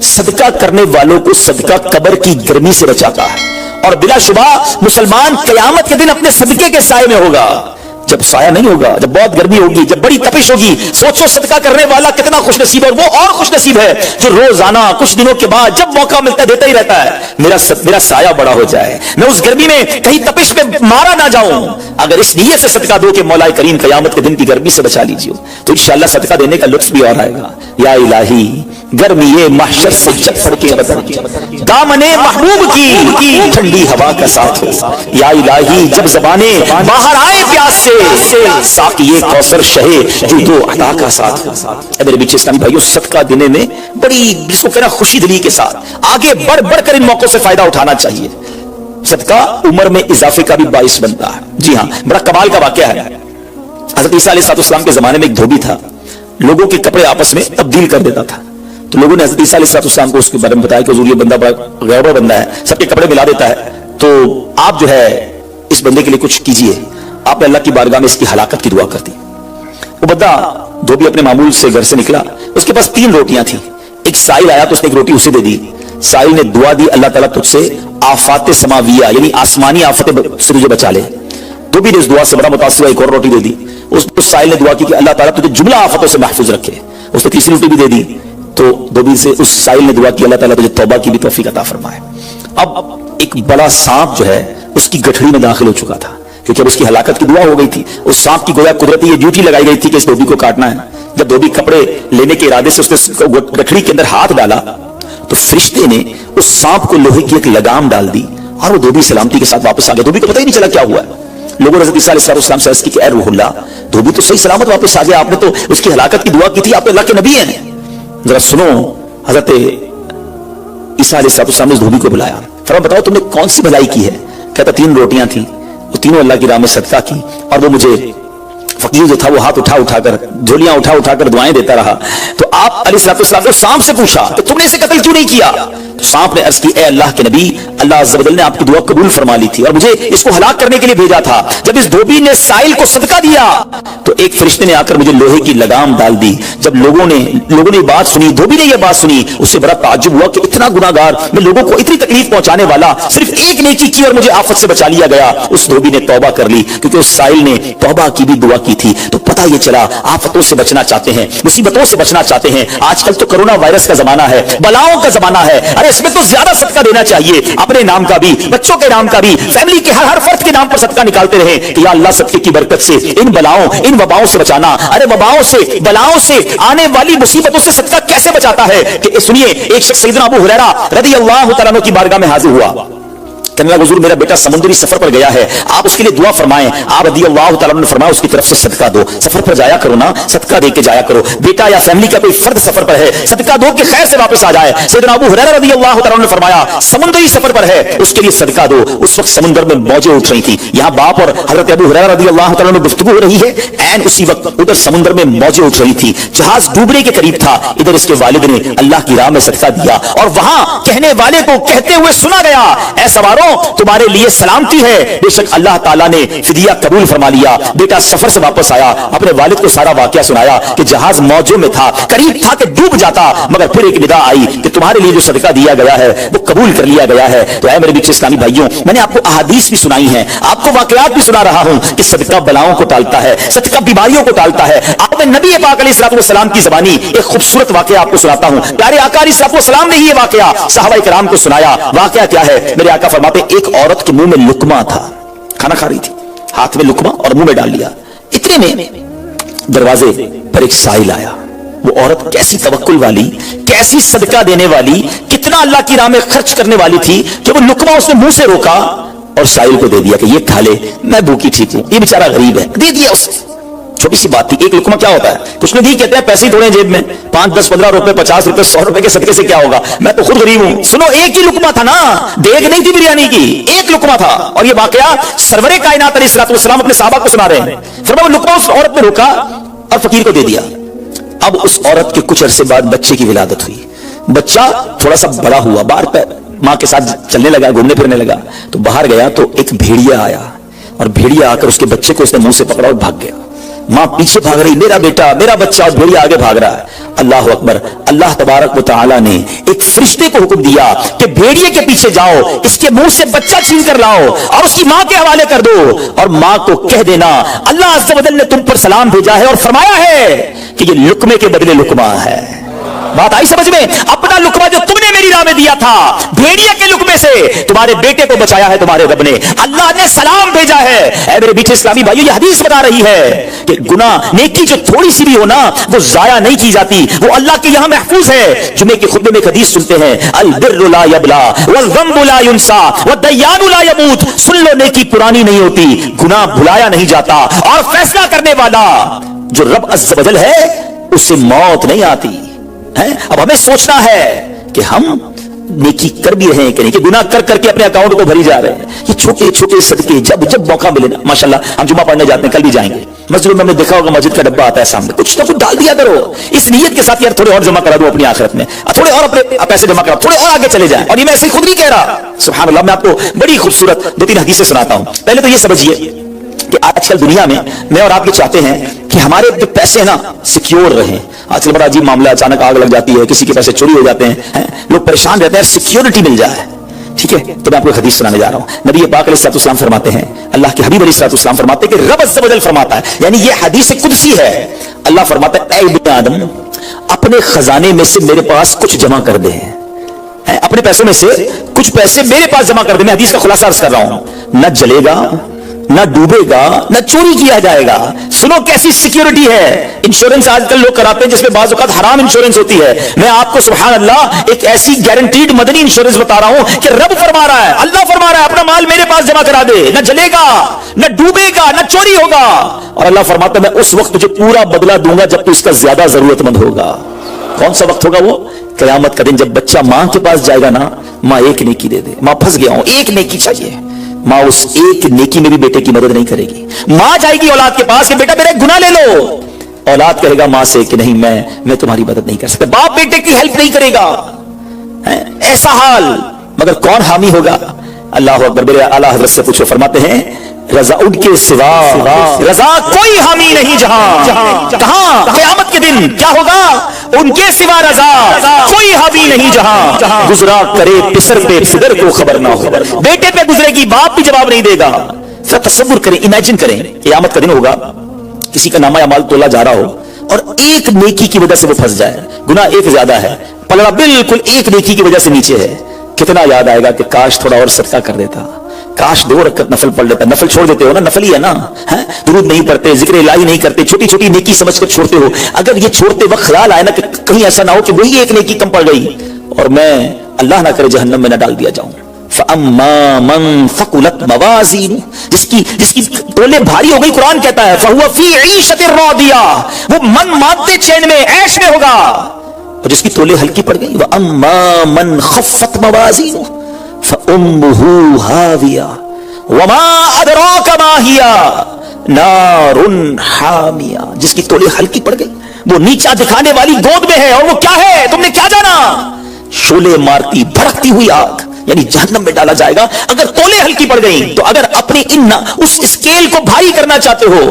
صدقہ کرنے والوں کو صدقہ قبر کی گرمی سے بچاتا ہے، اور بلا شبہ مسلمان قیامت کے دن اپنے صدقے کے سائے میں ہوگا۔ جب سایہ نہیں ہوگا، جب بہت گرمی ہوگی، جب بڑی تپش ہوگی، سوچو صدقہ کرنے والا کتنا خوش نصیب ہے، اور وہ اور خوش نصیب ہے جو روزانہ کچھ دنوں کے بعد جب موقع ملتا ہے دیتا ہی رہتا ہے، میرا سایہ بڑا ہو جائے، میں اس گرمی میں کہیں تپش میں مارا نہ جاؤں۔ اگر اس نیت سے صدقہ دو کہ مولا کریم قیامت کے دن کی گرمی سے بچا لیجیے، تو انشاءاللہ صدقہ دینے کا لطف بھی اور آئے گا۔ یا الہی گرمی محشر سے چٹ پڑ کے دامن محبوب کی ٹھنڈی ہوا کا ساتھ ہو۔ یا الہی جب زبانیں باہر آئے پیاس سے ساقی کوثر شہے جود و عطا کا ساتھ ہو۔ اے میرے بیچ اسلامی بھائیوں، صدقہ دینے میں بڑی جس کو کہنا خوشی دلی کے ساتھ آگے بڑھ بڑھ کر ان موقعوں سے فائدہ اٹھانا چاہیے۔ صدقہ عمر میں اضافے کا بھی باعث بنتا ہے۔ جی ہاں، بڑا کمال کا واقعہ ہے۔ حضرت عیسیٰ علیہ السلام کے زمانے میں ایک دھوبی تھا، لوگوں کے کپڑے آپس میں تبدیل کر دیتا تھا۔ تو لوگوں نے حضرت عیسیٰ علیہ السلام کو اس کے بارے میں بتایا کہ حضور یہ بندہ بڑا غیبر بندہ ہے، سب کے کپڑے ملا دیتا ہے، تو آپ جو ہے اس بندے کے لیے کچھ کیجئے۔ آپ نے اللہ کی بارگاہ میں اس کی ہلاکت کی دعا کر دی۔ وہ بندہ دھوبی اپنے معمول سے گھر سے نکلا، اس کے پاس 3 روٹیاں تھیں۔ ایک سائل آیا تو اس نے ایک روٹی اسے دے دی۔ سائل نے دعا دی، اللہ تعالیٰ تجھ سے آفات سماویہ یعنی آسمانی آفتیں سے تجھے بچا لے۔ دھوبی نے اس دعا سے بڑا متاثر ہوا، ایک اور روٹی دے دی۔ اس سائل نے دعا کی کہ اللہ تعالیٰ تجھے جملہ آفتوں سے محفوظ رکھے۔ اس نے تیسری روٹی بھی دے دی، تو دھوبی سے اس سائل نے دعا کی اللہ تعالیٰ تجھے توبہ کی بھی توفیق عطا فرمائے۔ اب ایک بڑا سانپ جو ہے اس کی گٹھڑی میں داخل ہو چکا تھا، کیونکہ اب اس کی ہلاکت کی دعا ہو گئی تھی۔ اس سانپ کی گویا قدرتی یہ ڈیوٹی لگائی گئی تھی کہ اس دھوبی کو کاٹنا ہے۔ جب دھوبی کپڑے لینے کے ارادے سے اس نے گٹھڑی کے اندر ہاتھ ڈالا تو فرشتے نے اس سانپ کو لوہے کی ایک لگام ڈال دی، اور وہ دھوبی سلامتی کے ساتھ واپس آ گیا۔ دھوبی کو پتہ ہی نہیں چلا کیا ہوا ہے۔ لوگوں نے حضرت عیسیٰ علیہ السلام سے عرض کی کہ اے روح اللہ، دھوبی تو صحیح سلامت واپس آ گیا، آپ نے تو اس کی ہلاکت کی دعا کی تھی، آپ تو اللہ کے نبی ہیں، ذرا سنو۔ حضرت عیسیٰ علیہ السلام نے اس دھوبی کو بلایا، فرمایا بتاؤ تم نے کون سی بھلائی کی ہے؟ کہتا 3 روٹیاں تھیں، وہ تینوں اللہ کی راہ میں صدقہ کی، اور وہ مجھے فقیر جو تھا وہ ہاتھ اٹھا کر جھولیاں اٹھا کر دعائیں دیتا رہا۔ تو آپ علیہ السلام نے سانپ سے پوچھا کہ تم نے اسے قتل کیوں نہیں کیا؟ تو سانپ نے عرض کی اے اللہ کے نبی، اللہ عز و جل نے آپ کی دعا قبول فرما لی تھی اور مجھے اس کو ہلاک کرنے کے لیے بھیجا تھا۔ جب اس دھوبی نے سائل کو صدقہ دیا تو ایک فرشتے نے آ کر مجھے لوہے کی لگام ڈال دی۔ جب لوگوں نے بات سنی، دھوبی نے یہ بات سنی، اس سے بڑا تعجب ہوا کہ اتنا گناہگار میں، لوگوں کو اتنی تکلیف پہنچانے والا، صرف ایک نیکی کی اور مجھے آفت سے بچا لیا گیا۔ اس دھوبی نے توبہ کر لی، کیونکہ اس سائل نے توبہ کی بھی دعا کی تھی۔ تو پتہ یہ چلا آفتوں سے بچنا چاہتے ہیں، مصیبتوں سے بچنا چاہتے ہیں۔ آج کل تو کرونا وائرس کا زمانہ ہے، بلاؤں کا زمانہ ہے، ارے اس میں تو زیادہ صدقہ دینا چاہیے، اپنے نام کا بھی، بچوں کے نام کا بھی، فیملی کے ہر فرد کے نام پر صدقہ نکالتے رہیں کہ یا اللہ صدقے کی برکت سے ان بلاؤں ان وباؤں سے بچانا۔ ارے وباؤں سے، بلاؤں سے، آنے والی مصیبتوں سے صدقہ کیسے بچاتا ہے کہ سنیے، ایک شخص سیدنا ابو ہریرہ رضی اللہ تعالیٰ عنہ کی بارگاہ میں حاضر ہوا، کہنے لگا حضور میرا بیٹا سمندری سفر پر گیا ہے، آپ اس کے لیے دعا فرمائیں۔ آپ رضی اللہ تعالیٰ عنہ نے فرمایا اس کی طرف سے صدقہ دو، سفر پر جایا کرو نا، صدقہ دے کے جایا کرو، بیٹا یا فیملی کا کوئی فرد سفر پر ہے، صدقہ دو کہ خیر سے واپس آ جائے۔ سیدنا ابو ہریرہ رضی اللہ تعالیٰ عنہ نے فرمایا سمندری سفر پر ہے اس کے لیے صدقہ دو۔ اس وقت سمندر میں موجیں اٹھ رہی تھی، یہاں باپ اور حضرت ابو ہریرہ رضی اللہ تعالیٰ عنہ گفتگو ہو رہی ہے، عین اسی وقت ادھر سمندر میں موجیں اٹھ رہی تھی، جہاز ڈوبنے کے قریب تھا، ادھر اس کے والد نے اللہ کی راہ میں صدقہ دیا، اور وہاں کہنے والے کو کہتے ہوئے سنا گیا اے سواروں تمہارے لیے سلامتی ہے، بے شک اللہ تعالیٰ نے فدیہ قبول فرما لیا۔ بیٹا سفر سے واپس آیا، اپنے والد کو سارا واقعہ سنایا کہ جہاز موجوں میں تھا، قریب تھا کہ ڈوب جاتا، مگر پھر ایک ندا آئی کہ تمہارے لیے جو صدقہ دیا گیا ہے وہ قبول کر لیا گیا ہے۔ تو اے میرے بیچ اسلامی بھائیوں، میں نے آپ کو احادیث بھی سنائی ہیں، آپ کو واقعات بھی سنا رہا ہوں کہ صدقہ بلاؤں کو ٹالتا ہے، صدقہ بیماریوں کو ٹالتا ہے۔ آپ نبی پاک علیہ السلام کی زبانی ایک خوبصورت واقعہ آپ کو سناتا ہوں۔ پیارے آقا علیہ السلام نے ہی یہ واقعہ صحابہ کرام کو سنایا۔ واقعہ کیا ہے؟ میرے آقا فرماتے ایک عورت کے منہ میں لقمہ تھا، کھانا کھا رہی تھی، ہاتھ میں لقمہ اور منہ میں ڈال لیا، اتنے میں دروازے پر ایک سائل آیا۔ وہ عورت کیسی توکل والی، کیسی صدقہ دینے والی، کتنا اللہ کی راہ میں خرچ کرنے والی تھی کہ وہ لقمہ اس نے منہ سے روکا اور سائل کو دے دیا کہ یہ کھا لے، میں بھوکی ٹھیک ہوں، یہ بیچارہ غریب ہے، دے دیا اسے۔ چھوٹی سی بات تھی، ایک لقمہ کیا ہوتا ہے؟ کچھ لوگ یہ کہتے ہیں پیسے ہی تھوڑے جیب میں، 5 10 15 روپے 50 روپے 100 روپے کے صدقے سے کیا ہوگا، میں تو خود غریب ہوں۔ سنو ایک ہی لقمہ تھا نا، دیگ نہیں تھی بریانی کی، ایک لقمہ تھا، اور یہ واقعہ سرور کائنات علیہ السلام اپنے صحابہ کو سنا رہے ہیں۔ فرمایا لقمہ اس عورت نے روکا اور فقیر کو دے دیا۔ اب اس عورت کے کچھ عرصے بعد بچے کی ولادت ہوئی، بچہ تھوڑا سا بڑا ہوا، باہر پہ ماں کے ساتھ چلنے لگا، گھومنے پھرنے لگا، تو باہر گیا تو ایک بھیڑیا آیا، اور بھیڑیا آ کر اس کے بچے کو اس نے منہ سے پکڑا اور بھاگ گیا۔ मां पीछे भाग रही, मेरा बेटा, मेरा बच्चा, और भेड़िया आगे भाग रहा है। अल्लाह अकबर। अल्लाह तबारक व तआला ने एक फरिश्ते को हुक्म दिया कि भेड़िए के पीछे जाओ, इसके मुंह से बच्चा छीन कर लाओ और उसकी मां के हवाले कर दो, और मां को कह देना अल्लाह अज़्ज़ व जल ने तुम पर सलाम भेजा है और फरमाया है कि ये लुकमे के बदले लुकमा है। बात आई समझ में? अपना लुकमा जो तुमने मेरी राह में दिया था, भेड़िए के लुकमे से तुम्हारे बेटे को बचाया है तुम्हारे रब ने। अल्लाह ने सलाम भेजा है। ऐ मेरे मीठे इस्लामी भाइयों, ये हदीस बता रही है कि गुनाह, नेकी जो थोड़ी सी भी हो ना, वो जाया नहीं की जाती, वो अल्लाह के यहां महफूज है। जुमे के खुतबे में एक हदीस सुनते हैं, अल बिर्रु ला यबला वल ज़म्बु ला युनसा वद्दय्यानु ला यमूत। सुन लो, नेकी पुरानी नहीं होती, गुनाह भुलाया नहीं जाता, और फैसला करने वाला जो रब अज़्ज़ व जल है उसे मौत नहीं आती है। अब हमें सोचना है कि हम नेकी कर भी रहे हैं कि नहीं, कि गुनाह कर करके अपने अकाउंट को भरी जा रहे हैं। ये छोटे छोटे सदके जब जब मौका मिले ना, माशाल्लाह हम जुमा पढ़ने जाते हैं, कल भी जाएंगे, मस्जिद में हमने देखा होगा मस्जिद का डब्बा आता है सामने, कुछ ना कुछ डाल दिया करो इस नीयत के साथ, यार थोड़े और जमा करा दो अपनी आखिरत में, थोड़े और अपने पैसे जमा करा, थोड़े और आगे चले जाए। और ये मैं ऐसे खुद नहीं कह रहा, सुभान अल्लाह। मैं आपको बड़ी खूबसूरत 2-3 हदीसें सुनाता हूं। पहले तो ये समझिए कि आजकल दुनिया में मैं और आप ये चाहते हैं कि हमारे जो पैसे ना सिक्योर रहें। आजकल बड़ा अजीब मामला, अचानक आग लग जाती है, किसी के पैसे चोरी हो जाते हैं, लोग परेशान रहते हैं, सिक्योरिटी मिल जाए। ठीक है, तो मैं आपको हदीस सुनाने जा रहा हूं। नबी पाक अलैहिस्सलाम फरमाते हैं, अल्लाह के हबीब अलैहिस्सलाम फरमाते हैं कि रब अज़्ज़ व जल फरमाता है, यानी ये हदीस कुदसी है। अल्लाह फरमाता है, ऐ इब्ने आदम, अपने खजाने में से मेरे पास कुछ जमा कर दे, अपने पैसों में से कुछ पैसे मेरे पास जमा कर दे। मैं हदीस का खुलासा अर्ज कर रहा हूं। न जलेगा, न डूबेगा, न चोरी किया जाएगा। सुनो कैसी सिक्योरिटी है। इंश्योरेंस आजकल लोग कराते हैं जिसमें बाज़ औक़ात हराम इंश्योरेंस होती है। मैं आपको सुभान अल्लाह एक ऐसी गारंटीड मदनी इंश्योरेंस बता रहा हूं कि रब फरमा रहा है, अल्लाह फरमा रहा है, अपना माल मेरे पास जमा करा दे, न जलेगा, न डूबेगा, न चोरी होगा। और अल्लाह फरमाता है, मैं उस वक्त तुझे पूरा बदला दूंगा जब तू इसका ज्यादा जरूरतमंद होगा। कौन सा वक्त होगा वो? क़यामत का दिन, जब बच्चा मां के पास जाएगा ना, मां एक नेकी दे दे, मां फंस गया हूं, एक नेकी चाहिए, मां उस एक नेकी में भी बेटे की मदद नहीं करेगी। मां जाएगी औलाद के पास कि बेटा मेरा एक गुनाह ले लो, औलाद कहेगा मां से कि नहीं, मैं तुम्हारी मदद नहीं कर सकता। बाप बेटे की हेल्प नहीं करेगा, ऐसा हाल। मगर कौन हामी होगा? अल्लाह अकबर। मेरे आला हज़रत से पूछो, फरमाते हैं रजा उनके सिवा रजा कोई हामी नहीं जहां। कहां? क़यामत के दिन क्या होगा? उनके सिवा रजा कोई हामी नहीं जहां। गुजरा करे पिसर पे फिदर को खबर ना हो, बेटे पे गुजरेगी, बाप भी जवाब नहीं देगा। सर तसव्वुर करें, इमेजिन करें, क़यामत का दिन होगा, किसी का नामा या माल तोला जा रहा हो और एक नेकी की वजह से वो फंस जाए, गुनाह एक ज्यादा है, पलड़ा बिल्कुल एक नेकी की वजह से नीचे है। कितना याद आएगा कि काश थोड़ा और सदका कर देता, काश 2 रकअत नफल पढ़ लेता। नफल छोड़ देते हो ना, नफल ही है ना, दुरूद नहीं पढ़ते, जिक्र इलाही नहीं करते, छोटी छोटी नेकी समझकर छोड़ते हो। अगर ये छोड़ते वक्त ख्याल आए ना कि कहीं ऐसा ना हो कि वही एक नेकी कम पड़ गई और मैं अल्लाह ना करे जहन्नम में ना डाल दिया जाऊं। फअम्मा मन फकुलत मवाज़ीनु, जिसकी तोले भारी हो गई, कुरान कहता है फहुवा फी ईशतिर रादिया, वो मन मानते चैन में, ऐश में होगा। और जिसकी तोले हल्की पड़ गई, व अम्मा मन खफ्फत मवाज़ीनु फउम्मुहु हाविया वमा अदराका मा हिया नारुन हामिया, जिसकी तोले हल्की पड़ गई, वो नीचा दिखाने वाली गोद में है, और वो क्या है तुमने क्या जाना? शोले मारती भड़कती हुई आग, यानी जहन्नम में डाला जाएगा अगर तोले हल्की पड़ गई। तो अगर अपने उस स्केल को भारी करना चाहते हो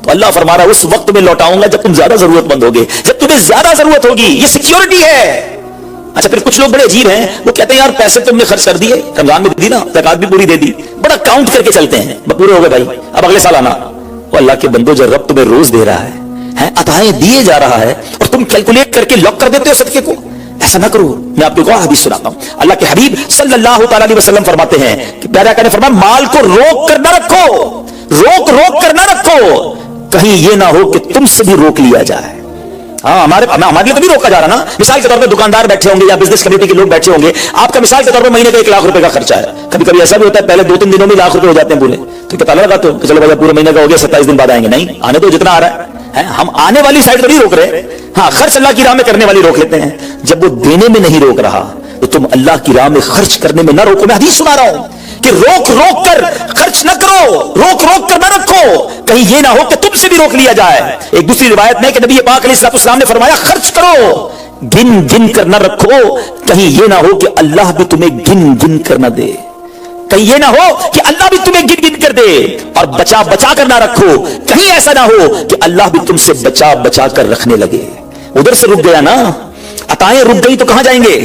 तो अल्लाह फरमा रहा है उस वक्त में लौटाऊंगा जब तुम ज्यादा जरूरतमंद होगे, जब तुम्हें ज्यादा जरूरत होगी। ये सिक्योरिटी है। अच्छा, फिर कुछ लोग बड़े अजीब हैं, वो कहते हैं यार पैसे तुमने खर्च कर दिए, रमजान में दी ना, ज़कात भी पूरी दे दी, बड़ा काउंट करके चलते हैं, पूरे हो गए भाई, अब अगले साल आना। वो अल्लाह के बंदो, जब रब तुम्हें रोज दे रहा है, अताएं दिए जा रहा है और तुम कैलकुलेट करके लॉक कर देते हो सदके को, ऐसा ना करो। मैं आपको एक और हदीस सुनाता हूं। अल्लाह के हबीब सल्लल्लाहु अलैहि वसल्लम फरमाते हैं कि प्यारे आका ने फरमाया, माल को रोक कर ना रखो, रोक कर ना रखो, कहीं ये ना हो कि तुमसे भी रोक लिया जाए। हमारे लिए तो भी रोका जा रहा ना। मिसाल के तौर पे दुकानदार बैठे होंगे या बिजनेस कमेटी के लोग बैठे होंगे, आपका मिसाल के तौर पे महीने का 1 लाख रुपए का खर्चा है। कभी कभी ऐसा भी होता है पहले 2-3 दिनों में लाख रुपए हो जाते हैं पूरे, तो पता लगाते हो कि चलो भैया पूरे महीने का हो गया, 27 दिन बाद आएंगे। नहीं, आने दो जितना आ रहा है। हम आने वाली साइड तो नहीं रोक रहे, हाँ खर्च अल्लाह की राह में करने वाली रोक लेते हैं। जब वो देने में नहीं रोक रहा तो तुम अल्लाह की राह में खर्च करने में ना रोको। मैं हदीस सुना रहा हूं कि रोक कर खर्च न करो, रोक कर न रखो, कहीं ये ना हो कि तुमसे भी रोक लिया जाए। एक दूसरी रिवायत में कि नबी पाक अलैहिस्सलाम ने फरमाया, खर्च करो, गिन कर न रखो, कहीं ये ना हो कि अल्लाह भी तुम्हें गिन कर न दे। कहीं ये ना हो कि अल्लाह भी तुम्हें गिन गिन कर दे और बचा बचा कर ना रखो। कहीं ऐसा ना हो कि अल्लाह भी तुमसे बचा बचा कर रखने लगे। उधर से रुक गया ना, अताएं रुक गई तो कहां जाएंगे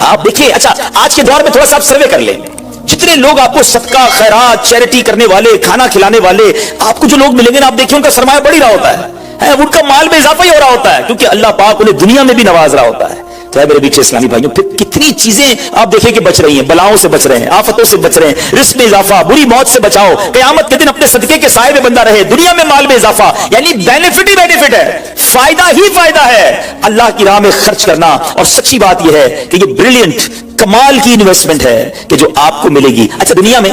आप? देखिए, अच्छा आज के दौर में थोड़ा सा आप सर्वे कर लें, जितने लोग आपको सदका खैरात चैरिटी करने वाले, खाना खिलाने वाले आपको जो लोग मिलेंगे ना, आप देखिए उनका सरमाया बढ़ ही रहा होता है, उनका माल में इजाफा ही हो रहा होता है, क्योंकि अल्लाह पाक उन्हें दुनिया में भी नवाज रहा होता है। तो है मेरे बीच इस्लामी भाइयों, फिर कितनी चीजें आप देखिए कि बच रही हैं, बलाओं से बच रहे हैं, आफतों से बच रहे हैं, रिस्क में इजाफा, बुरी मौत से बचाओ, कयामत के दिन अपने सदके के साए में बंदा रहे, दुनिया में माल में इजाफा, यानी बेनिफिट ही बेनिफिट है, फायदा ही फायदा है अल्लाह की राह में खर्च करना। और सच्ची बात यह है कि ये ब्रिलियंट कमाल की इन्वेस्टमेंट है कि जो आपको मिलेगी। अच्छा, दुनिया में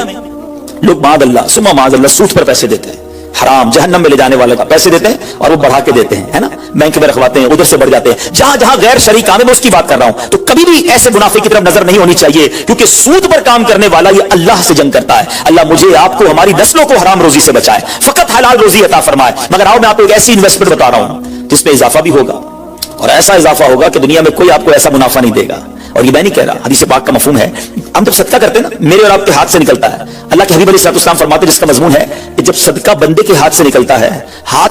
लोग मादअल्लाह सुम्मा मादअल्लाह सूद पर पैसे देते हैं, हराम जहन्नम में ले जाने वाले का पैसे देते हैं और वो बढ़ा के देते हैं, है ना, बैंक में रखवाते हैं, उधर से बढ़ जाते हैं। जहां जहां गैर शरई काम है मैं उसकी बात कर रहा हूं, तो कभी भी ऐसे मुनाफे की तरफ नजर नहीं होनी चाहिए, क्योंकि सूद पर काम करने वाला ये अल्लाह से जंग करता है। अल्लाह मुझे आपको हमारी नस्लों को हराम रोजी से बचाए, फकत हलाल रोजी अता फरमाए। मगर आओ मैं आपको एक ऐसी इन्वेस्टमेंट बता रहा हूं जिसमें इजाफा भी होगा, और ऐसा इजाफा होगा कि दुनिया में कोई आपको ऐसा मुनाफा नहीं देगा। और ये मैं नहीं कह रहा, हदीस पाक का मफहूम है। हम जब सदका करते हैं ना, मेरे और आपके हाथ से निकलता है, अल्लाह के हबीब अलैहिस्सलाम फरमाते हैं, जिसका मजमून है कि जब सदका बंदे के हाथ से निकलता है, हाथ